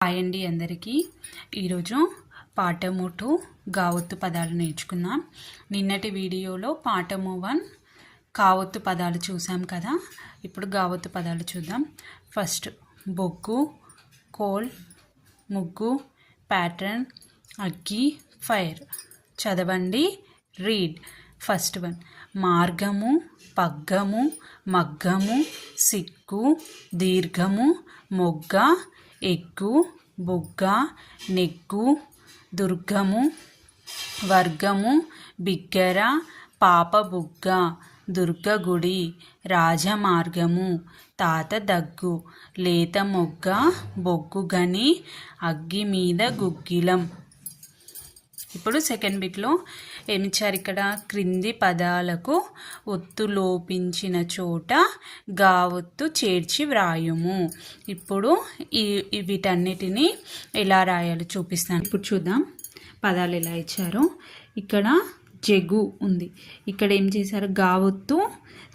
Hi అండి అందరికీ. ఈరోజు పాఠము 2 గావత్తు పదాలు నేర్చుకుందాం. నిన్నటి వీడియోలో పాఠము 1 కావత్తు పదాలు చూసాం కదా. ఇప్పుడు గావత్తు పదాలు చూద్దాం. ఫస్ట్ బొగ్గు, కోల్, ముగ్గు, ప్యాటర్న్, అగ్గి, ఫైర్. చదవండి, రీడ్. ఫస్ట్ వన్ మార్గము, పగ్గము, మగ్గము, సిక్కు, దీర్ఘము, మొగ్గ, ఎగ్గు, బుగ్గ, నెగ్గు, దుర్గము, వర్గము, బిగ్గర, పాప బుగ్గ, దుర్గ గుడి, రాజమార్గము, తాత దగ్గు, లేత మొగ్గ, బొగ్గు గని, అగ్గి మీద గుగ్గిలం. ఇప్పుడు సెకండ్ బిట్లో ఏమిచ్చారు? ఇక్కడ క్రింది పదాలకు ఒత్తు లోపించిన చోట గావత్తు చేర్చి వ్రాయుము. ఇప్పుడు వీటన్నిటిని ఎలా రాయాలో చూపిస్తాను. ఇప్పుడు చూద్దాం పదాలు ఎలా ఇచ్చారో. ఇక్కడ జగ్గు ఉంది, ఇక్కడ ఏం చేశారు? గావత్తు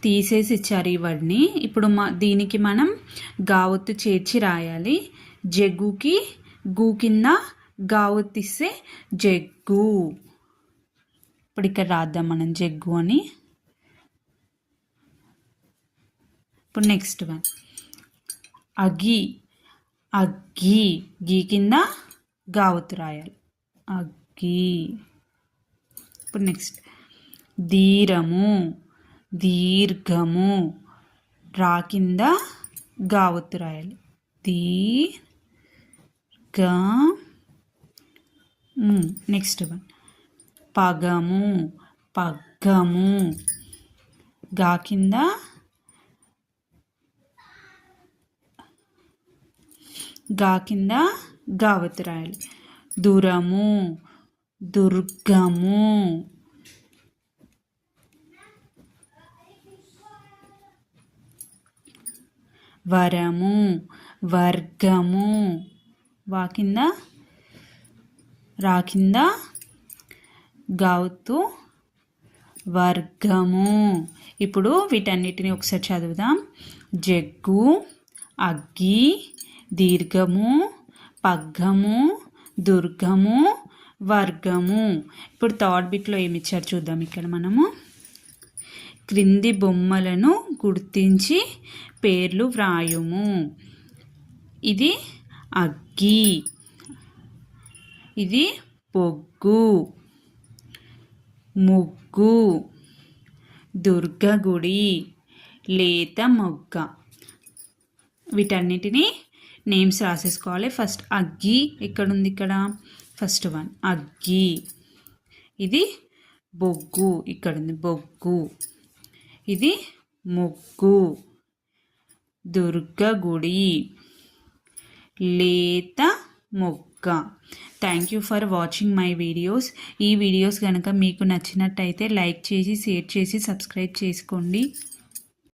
తీసేసి ఇచ్చారు ఈ వర్డ్ని. ఇప్పుడు దీనికి మనం గావత్తు చేర్చి రాయాలి. జగ్గుకి గు కింద గావత్తిస్తే జగ్గు. ఇప్పుడు ఇక్కడ రాద్దాం మనం జగ్గు అని. ఇప్పుడు నెక్స్ట్ వన్ అగ్గి, అగ్గి, గీ కింద గావత్తు రాయాలి, అగ్గి. ఇప్పుడు నెక్స్ట్ దీరము, దీర్ఘము, రా కింద గావత్తు రాయాలి, దీర్ఘ. నెక్స్ట్ వన్ పగము, పగ్గము, గా కింద గావత్తు రాయాలి, దురము, దుర్గము, వరము, వర్గము, వా కింద రా కింద గావత్తు, వర్గము. ఇప్పుడు వీటన్నిటిని ఒకసారి చదువుదాం. జగ్గు, అగ్గి, దీర్ఘము, పగ్గము, దుర్గము, వర్గము. ఇప్పుడు థర్డ్ బిట్లో ఏమి ఇచ్చారు చూద్దాం. ఇక్కడ మనము క్రింది బొమ్మలను గుర్తించి పేర్లు వ్రాయుము. ఇది అగ్గి, ఇది బొగ్గు, ముగ్గు, దుర్గ గుడి, లేత మొగ్గ. వీటన్నిటిని నేమ్స్ రాసేసుకోవాలి. ఫస్ట్ అగ్గి ఎక్కడుంది? ఇక్కడ ఫస్ట్ వన్ అగ్గి. ఇది బొగ్గు, ఇక్కడుంది బొగ్గు. ఇది ముగ్గు, దుర్గ గుడి, లేత మొగ్గ. Thank you for watching my videos. ఈ వీడియోస్ కనుక మీకు నచ్చినట్టయితే లైక్ చేసి, షేర్ చేసి, సబ్స్క్రైబ్ చేసుకోండి.